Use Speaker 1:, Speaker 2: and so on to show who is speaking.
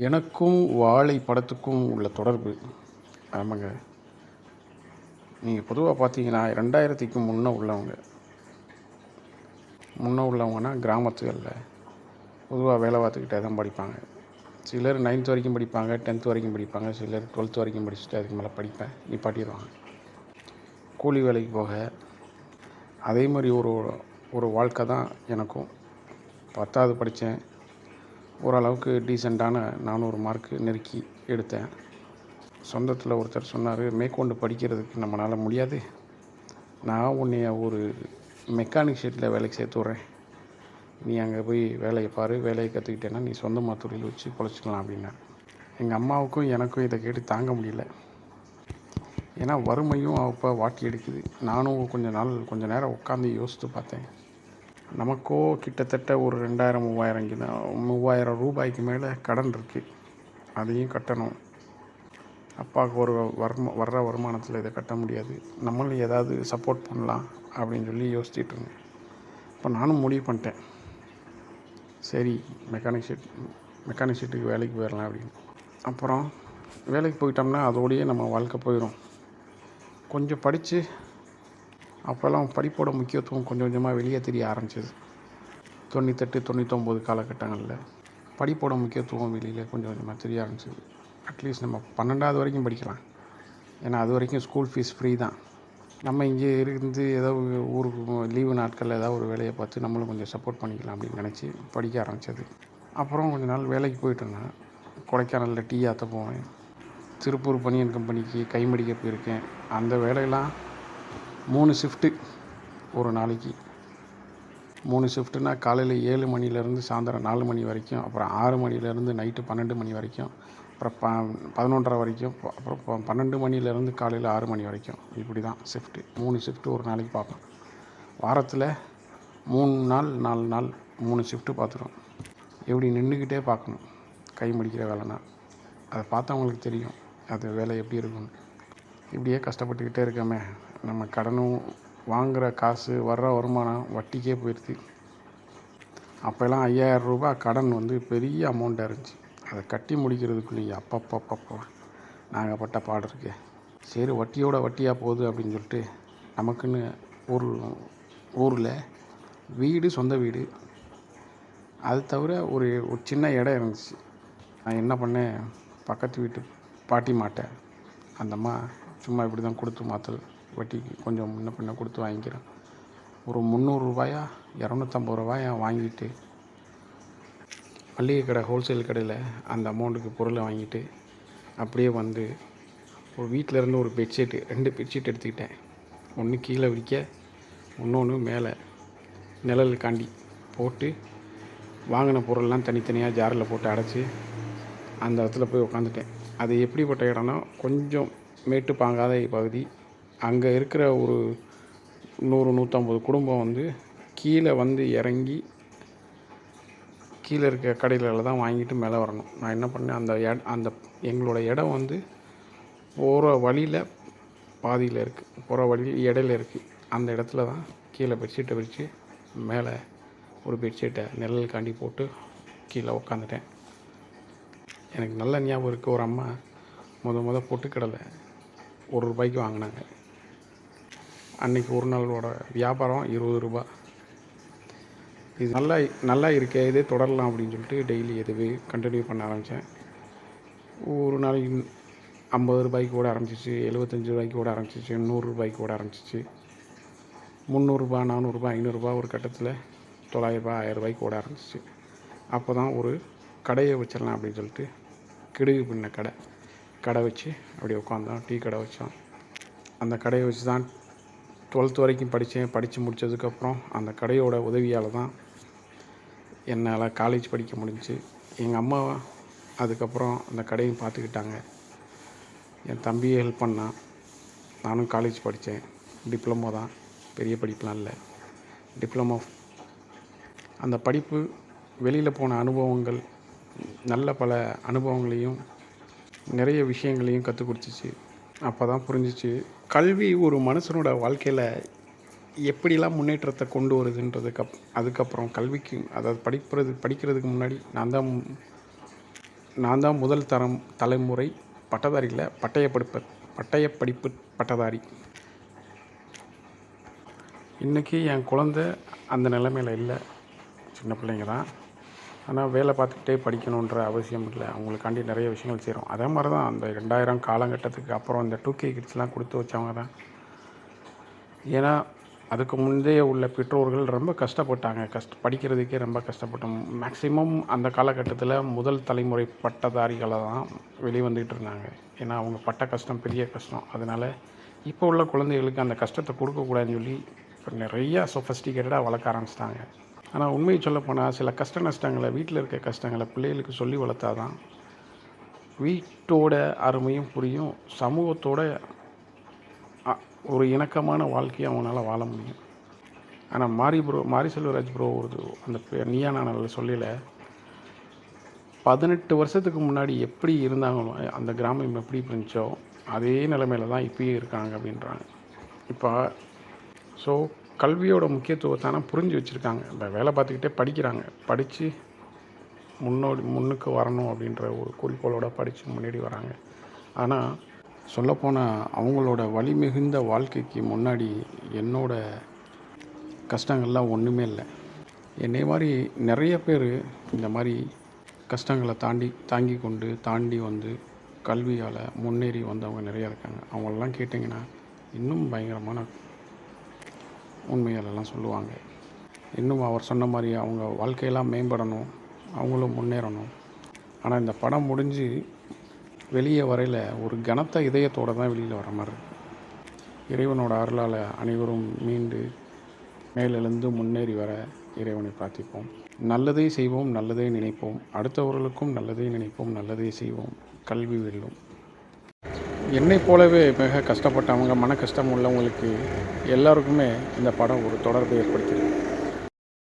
Speaker 1: எனக்கும் வாழை படத்துக்கும் உள்ள தொடர்பு. ஆமாங்க. நீங்கள் பொதுவாக பார்த்தீங்கன்னா 2000க்கு முன்ன உள்ளவங்கன்னா கிராமத்துகளில் பொதுவாக வேலை பார்த்துக்கிட்டே தான் படிப்பாங்க. சிலர் 9th வரைக்கும் படிப்பாங்க, 10th வரைக்கும் படிப்பாங்க, சிலர் 12th வரைக்கும் படிச்சுட்டு அதுக்கு மேலே படிப்பேன் நிப்பாட்டிடுவாங்க. கூலி வேலைக்கு போக அதே மாதிரி ஒரு ஒரு வாழ்க்கை தான் எனக்கும். 10வது படித்தேன். ஓரளவுக்கு டீசெண்டான 400 மார்க்கு நெருக்கி எடுத்தேன். சொந்தத்தில் ஒருத்தர் சொன்னார், மேற்கொண்டு படிக்கிறதுக்கு நம்மளால் முடியாது, நான் உன்னைய ஒரு மெக்கானிக் ஷெட்டில் வேலைக்கு சேர்த்து விட்றேன், நீ அங்கே போய் வேலையை பாரு, வேலையை கற்றுக்கிட்டேன்னா நீ சொந்தமாக தொழில் வச்சு பொழைச்சிக்கலாம் அப்படின்னாரு. எங்கள் அம்மாவுக்கும் எனக்கும் இதை கேட்டு தாங்க முடியல. ஏன்னா வறுமையும் அப்போ வாட்டி எடுக்குது. நானும் கொஞ்ச நேரம் உட்காந்து யோசித்து பார்த்தேன். நமக்கோ கிட்டத்தட்ட ஒரு 2000 3000 ரூபாய்க்கு மேலே கடன் இருக்குது, அதையும் கட்டணும். அப்பாவுக்கு வர்ற வருமானத்தில் இதை கட்ட முடியாது, நம்மளும் ஏதாவது சப்போர்ட் பண்ணலாம் அப்படின்னு சொல்லி யோசிச்சுட்டு இருந்தேன். இப்போ நானும் முடிவு பண்ணிட்டேன், சரி மெக்கானிக் ஷெட்டுக்கு வேலைக்கு போயிடலாம் அப்படின்னு. அப்புறம் வேலைக்கு போயிட்டோம்னா அதோடையே நம்ம வாழ்க்கை போயிடும். கொஞ்சம் படித்து அப்போல்லாம் படிப்போட முக்கியத்துவம் கொஞ்சம் கொஞ்சமாக வெளியே தெரிய ஆரம்பிச்சிது. 98 99 காலகட்டங்களில் படிப்போட முக்கியத்துவம் வெளியில் கொஞ்சம் கொஞ்சமாக தெரிய ஆரம்பிச்சிது. அட்லீஸ்ட் நம்ம 12வது வரைக்கும் படிக்கலாம், ஏன்னா அது வரைக்கும் ஸ்கூல் ஃபீஸ் ஃப்ரீ தான். நம்ம இங்கே இருந்து ஏதோ ஊருக்கு லீவு நாட்களில் ஏதாவது ஒரு வேலையை பார்த்து நம்மளும் கொஞ்சம் சப்போர்ட் பண்ணிக்கலாம் அப்படின்னு நினச்சி படிக்க ஆரம்பித்தது. அப்புறம் கொஞ்ச நாள் வேலைக்கு போயிட்டுருந்தேன். கொடைக்கானலில் டீ ஆற்ற போவேன், திருப்பூர் பனியன் கம்பெனிக்கு கைமடிக்க போயிருக்கேன். அந்த வேலையெல்லாம் 3 ஷிஃப்ட்டு ஒரு நாளைக்கு. 3 ஷிஃப்ட்டுனா காலையில் 7 மணிலேருந்து சாயந்தரம் 4 மணி வரைக்கும், அப்புறம் 6 மணிலேருந்து நைட்டு 12 மணி வரைக்கும், அப்புறம் 11:30 வரைக்கும், அப்புறம் 12 மணிலேருந்து காலையில் 6 மணி வரைக்கும். இப்படி தான் ஷிஃப்ட்டு. 3 ஷிஃப்ட்டு ஒரு நாளைக்கு பார்ப்பேன். வாரத்தில் 3 நாள் 4 நாள் 3 ஷிஃப்ட்டு பார்த்துருவோம். எப்படி நின்றுக்கிட்டே பார்க்கணும், கை முடிக்கிற வேலைனா. அதை பார்த்தவங்களுக்கு தெரியும் அது வேலை எப்படி இருக்குன்னு. இப்படியே கஷ்டப்பட்டுக்கிட்டே இருக்கமே, நம்ம கடனும் வாங்குகிற காசு வர்ற வருமானம் வட்டிக்கே போயிடுது. அப்போல்லாம் 5000 ரூபா கடன் பெரிய அமௌண்ட்டாக இருந்துச்சு. அதை கட்டி முடிக்கிறதுக்குள்ளேயே அப்பப்போ நாங்கள் பட்ட பாடு இருக்கு. சரி வட்டியோட வட்டியாக போகுது அப்படின்னு சொல்லிட்டு நமக்குன்னு ஊரில் வீடு, சொந்த வீடு, அது தவிர ஒரு சின்ன இடம் இருந்துச்சு. நான் என்ன பண்ணேன், பக்கத்து வீட்டு பாட்டி மாட்டேன், அந்தம்மா சும்மா இப்படி தான் கொடுத்து மாற்றல் வட்டிக்கு கொஞ்சம் முன்ன பின்ன கொடுத்து வாங்கிக்கிறேன். ஒரு 300 ரூபாயா 250 ரூபாயா வாங்கிட்டு மளிகை கடை ஹோல்சேல் கடையில் அந்த அமௌண்ட்டுக்கு பொருளை வாங்கிட்டு அப்படியே ஒரு வீட்டிலேருந்து ஒரு பெட்ஷீட்டு 2 பெட்ஷீட் எடுத்துக்கிட்டேன். ஒன்று கீழே விரிக்க, இன்னொன்று மேலே நிழல் காண்டி போட்டு வாங்கின பொருள்லாம் தனித்தனியாக ஜாரில் போட்டு அடைச்சி அந்த இடத்துல போய் உட்காந்துட்டேன். அது எப்படிப்பட்ட இடம்னா, கொஞ்சம் மேட்டு பாங்காத பகுதி. அங்கே இருக்கிற ஒரு 100-150 குடும்பம் கீழே இறங்கி கீழே இருக்க கடைகளில் தான் வாங்கிட்டு மேலே வரணும். நான் என்ன பண்ணேன், அந்த எங்களோட இடம் போகிற வழியில் பாதியில் இருக்குது, போகிற வழியில் இடையில இருக்குது. அந்த இடத்துல தான் கீழே பெட்ஷீட்டை விரித்து மேலே ஒரு பெட்ஷீட்டை நிழல் காண்டி போட்டு கீழே உட்காந்துட்டேன். எனக்கு நல்ல ஞாபகம் இருக்குது, ஒரு அம்மா முத பொட்டுக்கடலை 1 ரூபாய்க்கு வாங்கினாங்க. அன்றைக்கி ஒரு நாளோட வியாபாரம் 20 ரூபா. இது நல்லா இருக்கே, இதே தொடரலாம் அப்படின்னு சொல்லிட்டு டெய்லி இதுவே கண்டினியூ பண்ண ஆரம்பித்தேன். ஒரு நாளைக்கு 50 ரூபாய்க்கு ஓட ஆரம்பிச்சிச்சு, 75 ரூபாய்க்கு ஓட ஆரம்பிச்சிச்சு, 100 ரூபாய்க்கு ஓட ஆரம்பிச்சிச்சு, 300 ரூபா 400 ரூபா 500 ரூபா, ஒரு கட்டத்தில் 900 ரூபா 1000 ரூபாய்க்கு ஓட ஆரம்பிச்சிச்சு. அப்போ தான் ஒரு கடையை வச்சிடலாம் அப்படின்னு சொல்லிட்டு கிடுகு பின்ன கடை வச்சு அப்படி உட்காந்தோம். டீ கடை வச்சோம். அந்த கடையை வச்சு தான் 12th வரைக்கும் படித்தேன். படித்து முடித்ததுக்கப்புறம் அந்த கடையோட உதவியால் தான் என்னால் காலேஜ் படிக்க முடிஞ்சிச்சு. எங்கள் அம்மா அதுக்கப்புறம் அந்த கடையும் பார்த்துக்கிட்டாங்க. என் தம்பியை ஹெல்ப் பண்ணான். நானும் காலேஜ் படித்தேன். டிப்ளமோ தான், பெரிய படிப்புலாம் இல்லை, டிப்ளமோ. அந்த படிப்பு வெளியில் போன அனுபவங்கள், நல்ல பல அனுபவங்களையும் நிறைய விஷயங்களையும் கற்றுக் கொடுத்துச்சு. அப்போ தான் புரிஞ்சிச்சு, கல்வி ஒரு மனுஷனோட வாழ்க்கையில் எப்படிலாம் முன்னேற்றத்தை கொண்டு வருதுன்றதுக்கு. அதுக்கப்புறம் கல்விக்கு, அதாவது படிக்கிறதுக்கு முன்னாடி நான் தான் முதல் தலைமுறை பட்டதாரி இல்லை, பட்டயப்படிப்பு பட்டதாரி. இன்றைக்கி என் குழந்த அந்த நிலைமையில் இல்லை. சின்ன பிள்ளைங்க தான், ஆனால் வேலை பார்த்துக்கிட்டே படிக்கணுன்ற அவசியம் இல்லை. அவங்களுக்காண்டி நிறைய விஷயங்கள் செய்கிறோம். அதே மாதிரி தான் அந்த 2000 காலகட்டத்துக்கு அப்புறம் இந்த 2K கிட்ஸ்லாம் கொடுத்து வச்சவங்க தான். ஏன்னா அதுக்கு முந்தைய உள்ள பெற்றோர்கள் ரொம்ப கஷ்டப்பட்டாங்க. படிக்கிறதுக்கே ரொம்ப கஷ்டப்பட்டோம். மேக்ஸிமம் அந்த காலகட்டத்தில் முதல் தலைமுறை பட்டதாரிகளை தான் வெளிவந்துகிட்டு இருந்தாங்க. ஏன்னா அவங்க பட்ட கஷ்டம் பெரிய கஷ்டம். அதனால் இப்போ உள்ள குழந்தைகளுக்கு அந்த கஷ்டத்தை கொடுக்கக்கூடாதுன்னு சொல்லி இப்போ நிறையா சொஃபஸ்டிகேட்டடாக வளர்க்க ஆரம்பிச்சிட்டாங்க. ஆனால் உண்மையை சொல்லப்போனால் சில கஷ்ட நஷ்டங்களை, வீட்டில் இருக்க கஷ்டங்களை பிள்ளைகளுக்கு சொல்லி வளர்த்தா தான் வீட்டோட அருமையும் புரியும், சமூகத்தோட ஒரு இணக்கமான வாழ்க்கையை அவங்களால வாழ முடியும். ஆனால் மாரி செல்வராஜ் ப்ரோ அந்த நீயா நானில் சொல்லல, 18 வருஷத்துக்கு முன்னாடி எப்படி இருந்தாங்களோ, அந்த கிராமம் எப்படி இருந்துச்சோ அதே நிலைமையில தான் இப்பயும் இருக்காங்க அப்படின்றாங்க. இப்போ ஸோ கல்வியோட முக்கியத்துவத்தான புரிஞ்சு வச்சுருக்காங்க. இந்த வேலை பார்த்துக்கிட்டே படிக்கிறாங்க. படித்து முன்னுக்கு வரணும் அப்படின்ற ஒரு குறிக்கோளோடு படித்து முன்னேறி வராங்க. ஆனால் சொல்லப்போனால் அவங்களோட வலி மிகுந்த வாழ்க்கைக்கு முன்னாடி என்னோட கஷ்டங்கள்லாம் ஒன்றுமே இல்லை. என்னை மாதிரி நிறைய பேர் இந்த மாதிரி கஷ்டங்களை தாண்டி வந்து கல்வியால் முன்னேறி வந்தவங்க நிறையா இருக்காங்க. அவங்களெல்லாம் கேட்டிங்கன்னா இன்னும் பயங்கரமான உண்மைகளெல்லாம் சொல்லுவாங்க. இன்னும் அவர் சொன்ன மாதிரி அவங்க வாழ்க்கையெல்லாம் மேம்படணும், அவங்களும் முன்னேறணும். ஆனால் இந்த படம் முடிஞ்சு வெளியே வரையில் ஒரு கனத்த இதயத்தோடு தான் வெளியில் வர மாதிரி இருக்குது. இறைவனோட அருளால் அனைவரும் மீண்டு மேலெழுந்து முன்னேறி வர இறைவனை பிரார்த்திப்போம். நல்லதே செய்வோம், நல்லதே நினைப்போம், அடுத்தவர்களுக்கும் நல்லதே நினைப்போம், நல்லதே செய்வோம், கல்வி வெல்லும். என்னைப் போலவே மிக கஷ்டப்பட்டவங்க, மன கஷ்டம் உள்ளவங்களுக்கு எல்லாருக்குமே இந்த படம் ஒரு தொடர்பை ஏற்படுத்தியிருக்கு.